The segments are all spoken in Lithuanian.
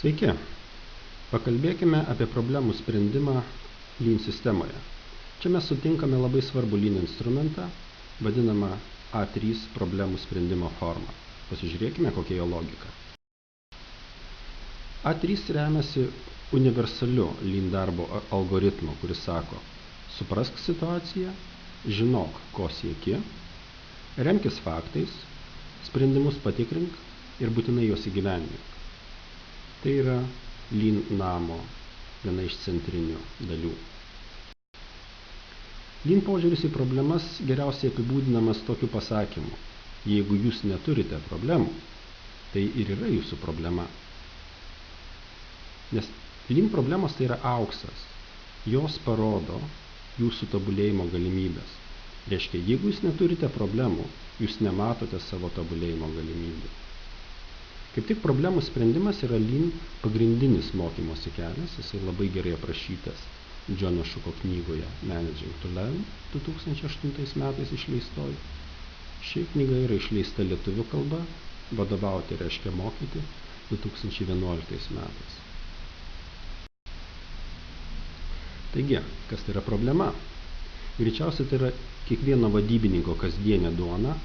Sveiki! Pakalbėkime apie problemų sprendimą Lean sistemoje. Čia mes sutinkame labai svarbų Lean instrumentą, vadinamą A3 problemų sprendimo formą. Pasižiūrėkime, kokia jo logika. A3 remiasi universaliu Lean darbo algoritmu, kuris sako: suprask situaciją, žinok, ko sieki, remkis faktais, sprendimus patikrink ir būtinai juos įgyvendink. Tai yra Lean namo viena iš centrinių dalių. Lean požiūris į problemas geriausiai apibūdinamas tokiu pasakymu: jeigu jūs neturite problemų, tai ir yra jūsų problema. Nes Lean problemos tai yra auksas. Jos parodo jūsų tobulėjimo galimybės. Reiškia, jeigu jūs neturite problemų, jūs nematote savo tobulėjimo galimybių. Kaip tik problemų sprendimas yra Lean pagrindinis mokymosi kelias, jisai labai gerai aprašytas Džono Šuko knygoje Managing to Learn 2008 metais išleistoji. Ši knyga yra išleista lietuvių kalba, vadovauti reiškia mokyti 2011 metais. Taigi, kas tai yra problema? Greičiausiai tai yra kiekvieno vadybininko kasdienė duona,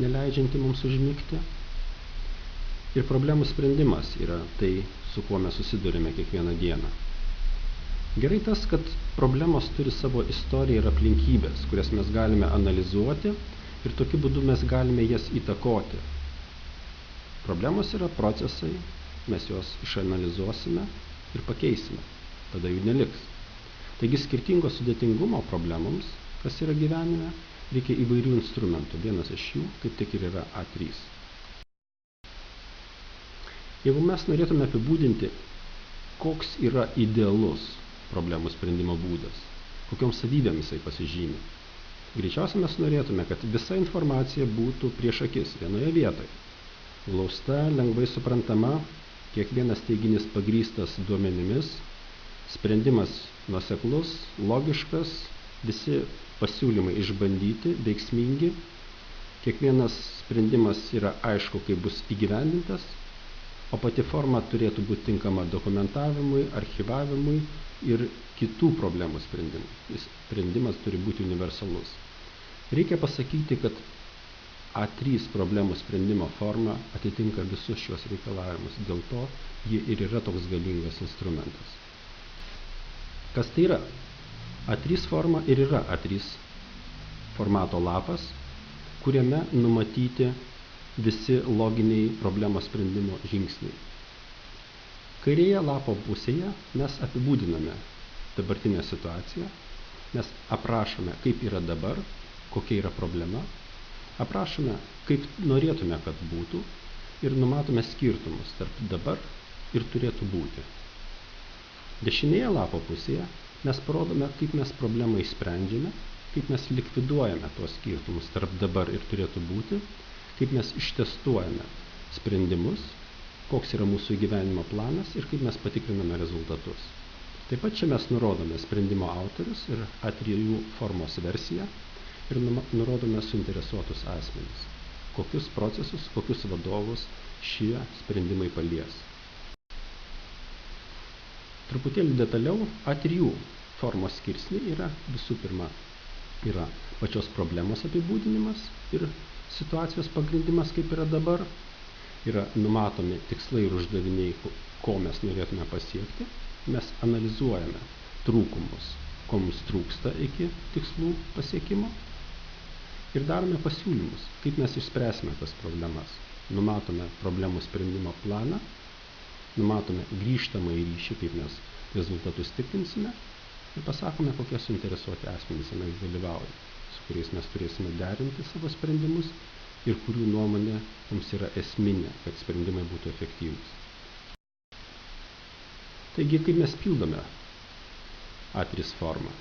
neleidžianti mums užmigti. Ir problemų sprendimas yra tai, su kuo mes susidurime kiekvieną dieną. Gerai tas, kad problemos turi savo istoriją ir aplinkybės, kurias mes galime analizuoti ir tokiu būdu mes galime jas įtakoti. Problemos yra procesai, mes juos išanalizuosime ir pakeisime, tada jų neliks. Taigi skirtingo sudėtingumo problemoms, kas yra gyvenime, reikia įvairių instrumentų. Vienas iš jų kaip tik ir yra A3. Jeigu mes norėtume apibūdinti, koks yra idealus problemų sprendimo būdas, kokiom savybėmis jisai pasižymi, greičiausiai mes norėtume, kad visa informacija būtų prieš akis vienoje vietoje. Glausta, lengvai suprantama, kiekvienas teiginys pagrįstas duomenimis, sprendimas nuoseklus, logiškas, visi pasiūlymai išbandyti, veiksmingi, kiekvienas sprendimas yra aišku, kaip bus įgyvendintas, o pati forma turėtų būti tinkama dokumentavimui, archyvavimui ir kitų problemų sprendimui. Sprendimas turi būti universalus. Reikia pasakyti, kad A3 problemų sprendimo forma atitinka visus šios reikalavimus, dėl to ji ir yra toks galingas instrumentas. Kas tai yra? A3 forma ir yra A3 formato lapas, kuriame numatyti visi loginiai problemos sprendimo žingsniai. Kairėje lapo pusėje mes apibūdiname dabartinę situaciją, mes aprašome, kaip yra dabar, kokia yra problema, aprašome, kaip norėtume, kad būtų ir numatome skirtumus tarp dabar ir turėtų būti. Dešinėje lapo pusėje mes parodome, kaip mes problemą išsprendžiame, kaip mes likviduojame tuos skirtumus tarp dabar ir turėtų būti, kaip mes ištestuojame sprendimus, koks yra mūsų gyvenimo planas ir kaip mes patikriname rezultatus. Taip pat čia mes nurodome sprendimo autorius ir A3 formos versiją ir nurodome suinteresuotus asmenis, kokius procesus, kokius vadovus šie sprendimai palies. Truputėlį detaliau, A3 formos skirsniai yra visų pirma yra pačios problemos apibūdinimas ir situacijos pagrindimas, kaip yra dabar, yra numatomi tikslai ir uždaviniai, ko mes norėtume pasiekti, mes analizuojame trūkumus, ko mums trūksta iki tikslų pasiekimo ir darome pasiūlymus, kaip mes išspręsime tas problemas. Numatome problemų sprendimo planą, numatome grįžtamą į ryšį, kaip mes rezultatus tikrinsime ir pasakome, kokie suinteresuoti asmenys jame dalyvauja, su kuriais mes turėsime derinti savo sprendimus ir kurių nuomonė mums yra esminė, kad sprendimai būtų efektyvūs. Taigi, kaip mes pildome A3 formą?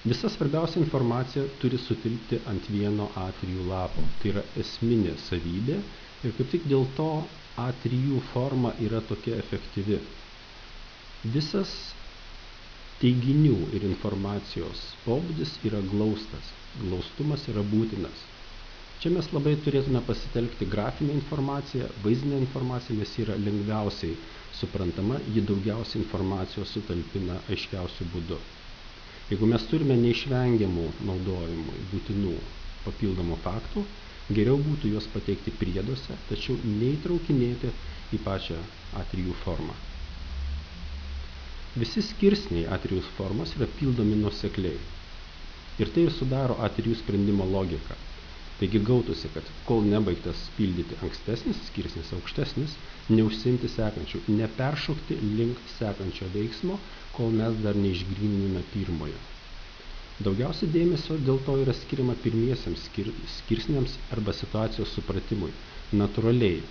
Visa svarbiausia informacija turi sutilpti ant vieno A3 lapo. Tai yra esminė savybė ir kaip tik dėl to A3 forma yra tokia efektyvi. Visas teiginių ir informacijos pobūdis yra glaustas. Glaustumas yra būtinas. Čia mes labai turėtume pasitelkti grafinę informaciją, vaizdinę informaciją, nes yra lengviausiai suprantama, ji daugiausiai informacijos sutalpina aiškiausiu būdu. Jeigu mes turime neišvengiamų naudojimui būtinų papildomų faktų, geriau būtų juos pateikti prieduose, tačiau neįtraukinėti į pačią A3 formą. Visi skirsniai A3 formos yra pildomi nuosekliai. Ir tai ir sudaro A3 sprendimo logiką. Taigi gautųsi, kad kol nebaigtas pildyti ankstesnis skirsnis, aukštesnis, neužsiimti sekančių, neperšokti link sekančio veiksmo, kol mes dar neišgryniname pirmojo. Daugiausiai dėmesio dėl to yra skiriama pirmiesiems skirsniams arba situacijos supratimui. Natūraliai,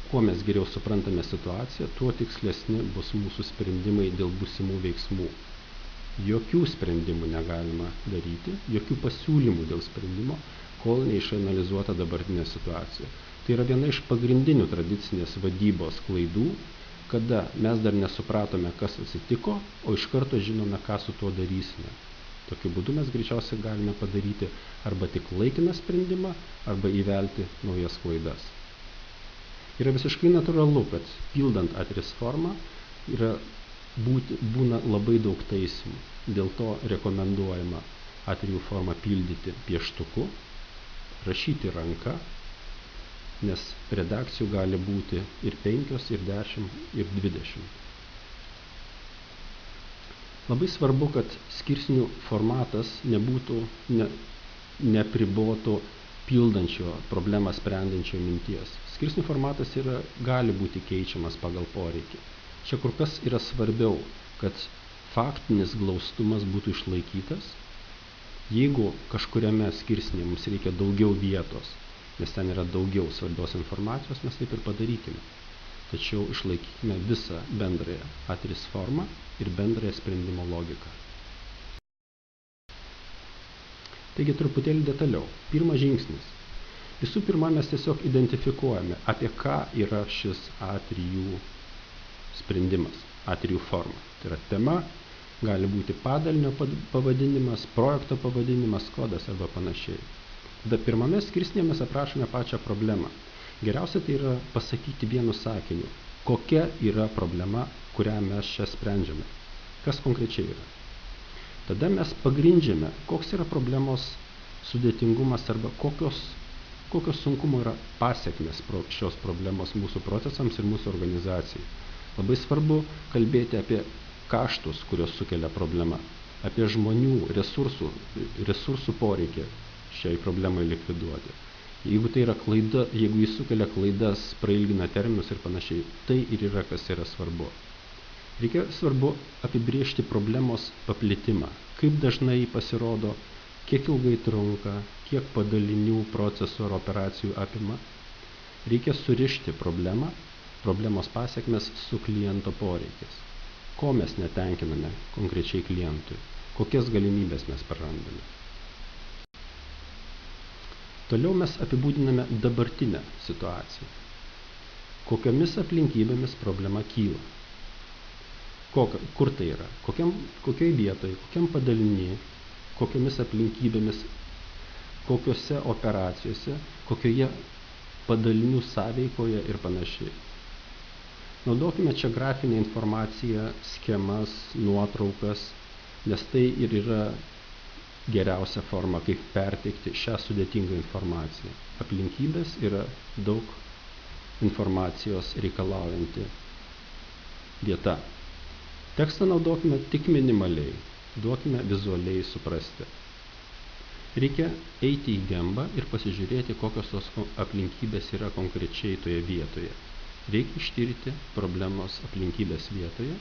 kuo mes geriau suprantame situaciją, tuo tikslesni bus mūsų sprendimai dėl būsimų veiksmų. Jokių sprendimų negalima daryti, jokių pasiūlymų dėl sprendimo, kol neišanalizuota dabartinė situacija. Tai yra viena iš pagrindinių tradicinės vadybos klaidų, kada mes dar nesupratome, kas atsitiko, o iš karto žinome, ką su tuo darysime. Tokiu būdu mes greičiausiai galime padaryti arba tik laikiną sprendimą, arba įvelti naujas klaidas. Yra visiškai natūralu, kad pildant A3 formą būna labai daug taisymų. Dėl to rekomenduojama A3 formą pildyti pieštuku, rašyti ranka, nes redakcijų gali būti ir 5, ir 10, ir 20. Labai svarbu, kad skirsnių formatas nepribotų pildančio problemą sprendinčio minties. Skirsnių formatas gali būti keičiamas pagal poreikį. Čia kur kas yra svarbiau, kad faktinis glaustumas būtų išlaikytas. Jeigu kažkuriame skirsnyje mums reikia daugiau vietos, nes ten yra daugiau svarbios informacijos, mes taip ir padarykime. Tačiau išlaikykime visą bendrąją A3 formą ir bendrąją sprendimo logiką. Taigi truputėlį detaliau. Pirmas žingsnis. Visų pirma, mes tiesiog identifikuojame, apie ką yra šis A3 sprendimas, A3 forma. Tai yra tema, gali būti padalinio pavadinimas, projekto pavadinimas, kodas arba panašiai. Tada pirmame skirsnyje mes aprašome pačią problemą. Geriausia tai yra pasakyti vienu sakiniu, kokia yra problema, kurią mes čia sprendžiame. Kas konkrečiai yra. Tada mes pagrindžiame, koks yra problemos sudėtingumas arba kokios sunkumo yra pasiekmes šios problemos mūsų procesams ir mūsų organizacijai. Labai svarbu kalbėti apie kaštus, kurios sukelia problema, apie žmonių resursų poreikį šiai problemai likviduoti. Jeigu tai yra klaida, jeigu jis sukelia klaidas, prailgina terminus ir panašiai, tai ir yra, kas yra svarbu. Reikia svarbu apibriežti problemos paplitimą, kaip dažnai jį pasirodo, kiek ilgai trunka, kiek padalinių, procesų ar operacijų apima. Reikia surišti problemos pasiekmes su kliento poreikis. Ko mes netenkiname konkrečiai klientui, kokias galimybės mes prarandame. Toliau mes apibūdiname dabartinę situaciją. Kokiomis aplinkybėmis problema kyla. Kur tai yra, kokioj vietoje, kokiam padalinyje, kokiomis aplinkybėmis, kokiose operacijose, kokioje padalinių sąveikoje ir panašiai. Naudokime čia grafinę informaciją, schemas, nuotraukas, nes tai ir yra geriausia forma, kaip perteikti šią sudėtingą informaciją. Aplinkybės yra daug informacijos reikalaujanti vieta. Tekstą naudokime tik minimaliai, duokime vizualiai suprasti. Reikia eiti į gembą ir pasižiūrėti, kokios tos aplinkybės yra konkrečiai toje vietoje. Reikia ištirti problemos aplinkybės vietoje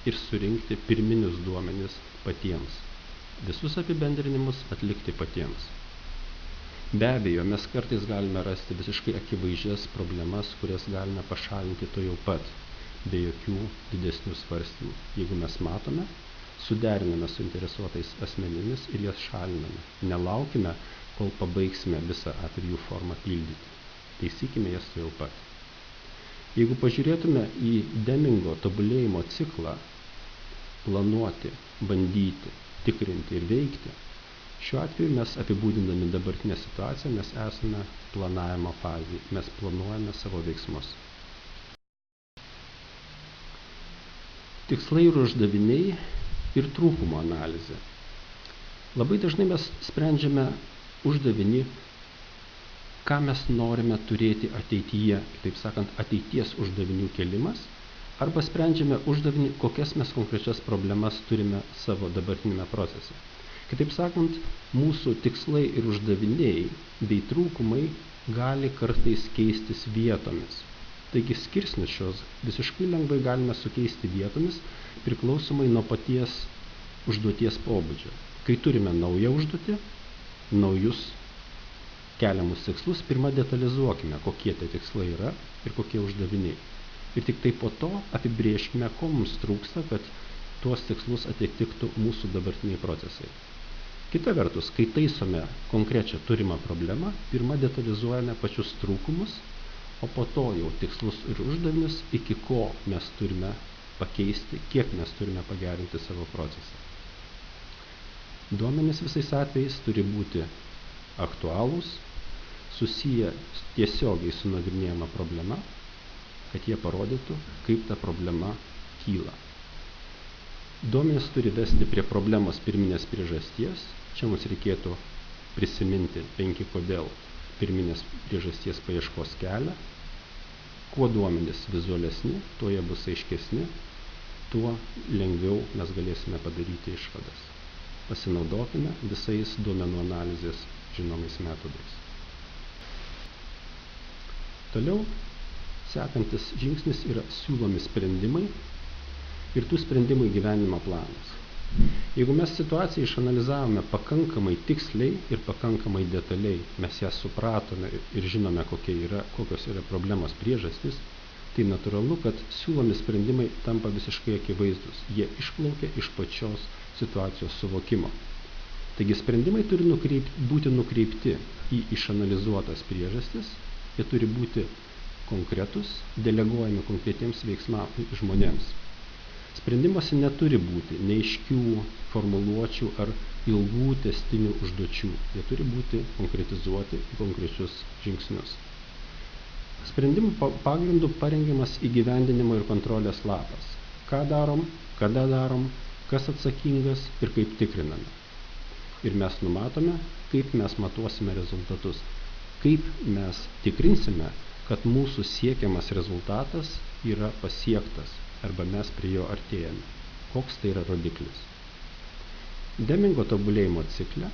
ir surinkti pirminius duomenis patiems. Visus apibendrinimus atlikti patiems. Be abejo, mes kartais galime rasti visiškai akivaizdžias problemas, kurias galime pašalinti to jau pat, be jokių didesnių svarstymų. Jeigu mes matome, suderiname su interesuotais asmenimis ir jas šaliname. Nelaukime, kol pabaigsime visą A3 formą pildyti. Taisykime jas to jau pat. Jeigu pažiūrėtume į Demingo tobulėjimo ciklą, planuoti, bandyti, tikrinti ir veikti, Šiuo atveju mes apibūdindami dabartinę situaciją, mes esame planavimo fazėje, mes planuojame savo veiksmus. Tikslai ir uždaviniai ir trūkumo analizė. Labai dažnai mes sprendžiame uždavinį, ką mes norime turėti ateityje, kitaip sakant, ateities uždavinių kelimas, arba sprendžiame uždavinį, kokias mes konkrečias problemas turime savo dabartinėme procese. Kitaip sakant, mūsų tikslai ir uždaviniai bei trūkumai gali kartais keistis vietomis. Taigi skirsnius šios visiškai lengvai galime sukeisti vietomis priklausomai nuo paties užduoties pobūdžio. Kai turime naują užduotį, naujus keliamus tikslus, pirmą detalizuokime, kokie tie tikslai yra ir kokie uždaviniai. Ir tik tai po to apibrėžkime, ko mums trūksta, kad tuos tikslus atitiktų mūsų dabartiniai procesai. Kita vertus, kai taisome konkrečią turimą problemą, pirmą detalizuojame pačius trūkumus, o po to jau tikslus ir uždavinius, iki ko mes turime pakeisti, kiek mes turime pagerinti savo procesą. Duomenys visais atvejais turi būti aktualūs, susiję tiesiogiai su nagrinėjama problema, kad jie parodytų, kaip ta problema kyla. Duomenys turi vesti prie problemos pirminės priežasties. Čia mums reikėtų prisiminti 5 kodėl pirminės priežasties paieškos kelią. Kuo duomenys vizualesni, tuo jie bus aiškesni, tuo lengviau mes galėsime padaryti išvadas. Pasinaudokime visais duomenų analizės žinomais metodais. Toliau, sekantis žingsnis yra siūlomi sprendimai ir tų sprendimų įgyvendinimo planas. Jeigu mes situaciją išanalizavome pakankamai tiksliai ir pakankamai detaliai, mes ją supratome ir žinome, kokios yra problemos priežastys, tai natūralu, kad siūlomi sprendimai tampa visiškai akivaizdus. Jie išplaukia iš pačios situacijos suvokimo. Taigi sprendimai turi būti nukreipti į išanalizuotas priežastis, jie turi būti konkretus, deleguojami konkretiems veiksmams žmonėms. Sprendimuose neturi būti neaiškių formuluočių ar ilgų tęstinių užduočių. Jie turi būti konkretizuoti į konkrečius žingsnius. Sprendimų pagrindų parengiamas įgyvendinimo ir kontrolės lapas. Ką darom, kada darom, kas atsakingas ir kaip tikriname. Ir mes numatome, kaip mes matuosime rezultatus. Kaip mes tikrinsime, kad mūsų siekiamas rezultatas yra pasiektas arba mes prie jo artėjame. Koks tai yra rodiklis? Demingo tobulėjimo cikle,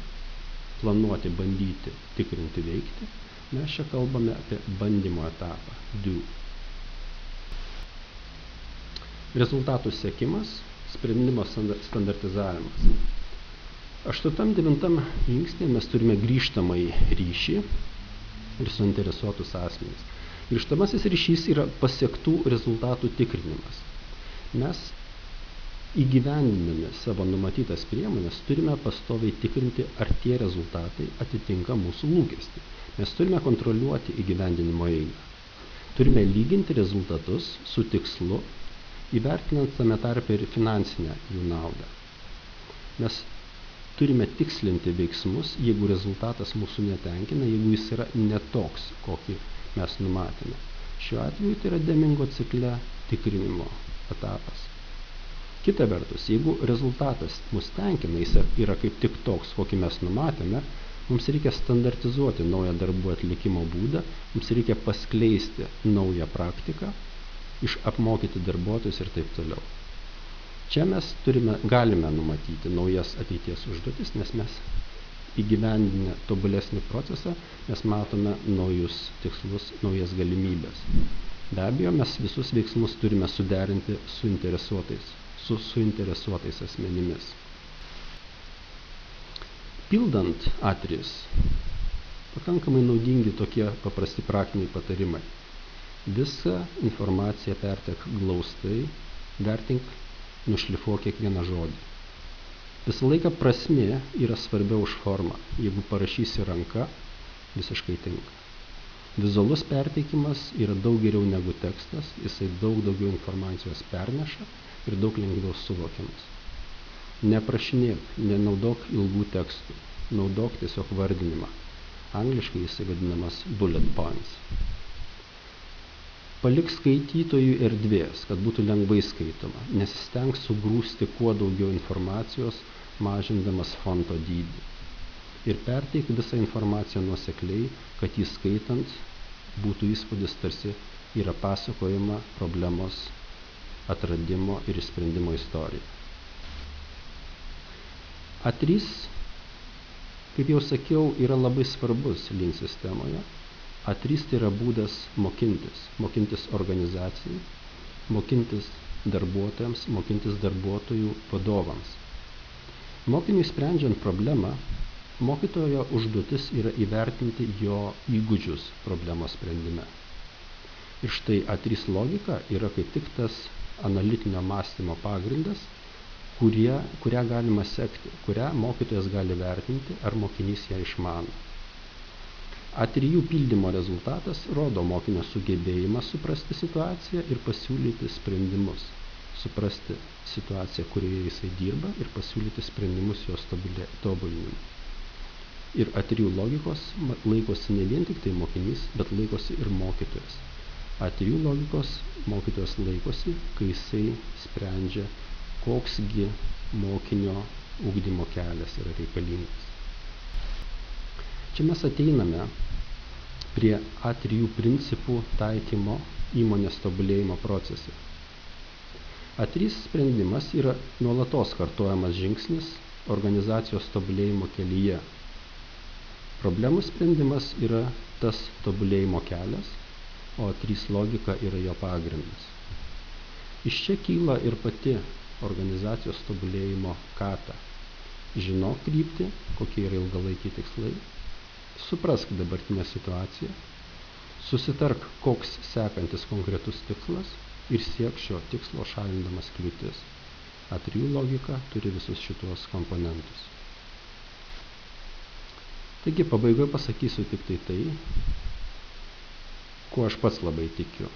planuoti, bandyti, tikrinti, veikti, mes čia kalbame apie bandymo etapą, do. Rezultatų siekimas, sprendimo standartizavimas. 8-9 žingsnėje mes turime grįžtamąjį ryšį ir suinteresuotus asmenys. Grįžtamasis ryšys yra pasiektų rezultatų tikrinimas. Mes įgyvendinami savo numatytas priemonės turime pastoviai tikrinti, ar tie rezultatai atitinka mūsų lūkestį. Mes turime kontroliuoti įgyvendinimo eigą. Turime lyginti rezultatus su tikslu, įvertinant tame tarpe ir finansinę jų naudą. Mes turime tikslinti veiksmus, jeigu rezultatas mūsų netenkina, jeigu jis yra netoks, kokį mes numatėme. Šiuo atveju tai yra Demingo cikle tikrinimo etapas. Kita vertus, jeigu rezultatas mus tenkina, jis yra kaip tik toks, kokį mes numatėme, mums reikia standartizuoti naują darbų atlikimo būdą, mums reikia paskleisti naują praktiką, apmokyti darbuotojus ir taip toliau. Čia mes galime numatyti naujas ateities užduotis, nes mes įgyvendinę tobulesnį procesą, mes matome naujus tikslus, naujas galimybės. Be abejo, mes visus veiksmus turime suderinti su suinteresuotais asmenimis. Pildant A3, pakankamai naudingi tokie paprasti praktiniai patarimai. Visą informaciją pertek glaustai, vertink, nušlifuok kiekvieną žodį. Visą laiką prasmė yra svarbiau už formą. Jeigu parašysi ranka, visiškai tinka. Vizualus perteikimas yra daug geriau negu tekstas, jisai daug daugiau informacijos perneša ir daug lengviau suvokiamas. Neprašinėk, nenaudok ilgų tekstų. naudok tiesiog vardinimą. Angliškai jisai vadinamas bullet points. Palik skaitytojui erdvės, kad būtų lengvai skaitoma. Nesistenk sugrūsti kuo daugiau informacijos, mažindamas fonto dydį. Ir perteik visą informaciją nuosekliai, kad jį skaitant būtų įspūdis, tarsi yra pasakojama problemos atradimo ir išsprendimo istorija. A3, kaip jau sakiau, yra labai svarbus Lean sistemoje. A3 tai yra būdas mokintis organizacijai, mokintis darbuotojams, mokintis darbuotojų vadovams. Mokiniui sprendžiant problemą, mokytojo užduotis yra įvertinti jo įgūdžius problemos sprendime. Ir štai A3 logika yra kaip tik tas analitinio mąstymo pagrindas, kurią galima sekti, kurią mokytojas gali vertinti, ar mokinys ją išmano. A3 pildymo rezultatas rodo mokinio sugebėjimą suprasti situaciją ir pasiūlyti sprendimus, suprasti situaciją, kurioje jisai dirba ir pasiūlyti sprendimus jos tobulinimui. Ir A3 logikos laikosi ne vien tik tai mokinys, bet laikosi ir mokytojas. A3 logikos mokytojas laikosi, kai jisai sprendžia, koksgi mokinio ugdymo kelias yra reikalingas. Čia mes ateiname prie A3 principų taikymo įmonės tobulėjimo procese. A3 sprendimas yra nuolatos kartojamas žingsnis organizacijos tobulėjimo kelyje. Problemų sprendimas yra tas tobulėjimo kelias, o A3 logika yra jo pagrindas. Iš čia kyla ir pati organizacijos tobulėjimo kata. Žinok kryptį, kokie yra ilgalaikiai tikslai, suprask dabartinę situaciją, susitark, koks sekantis konkretus tikslas ir siek šio tikslo šalindamas kliūtis. A3 logika turi visus šitos komponentus. Taigi pabaigoje pasakysiu tik tai, kuo aš pats labai tikiu.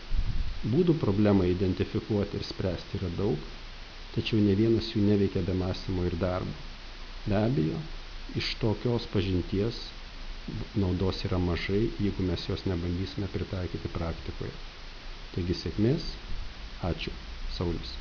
Būdų problemą identifikuoti ir spręsti yra daug, tačiau ne vienas jų neveikia be mąstymo ir darbo. Be abejo, iš tokios pažinties naudos yra mažai, jeigu mes jos nebandysime pritaikyti praktikoje. Taigi sėkmės, ačiū, Saulius.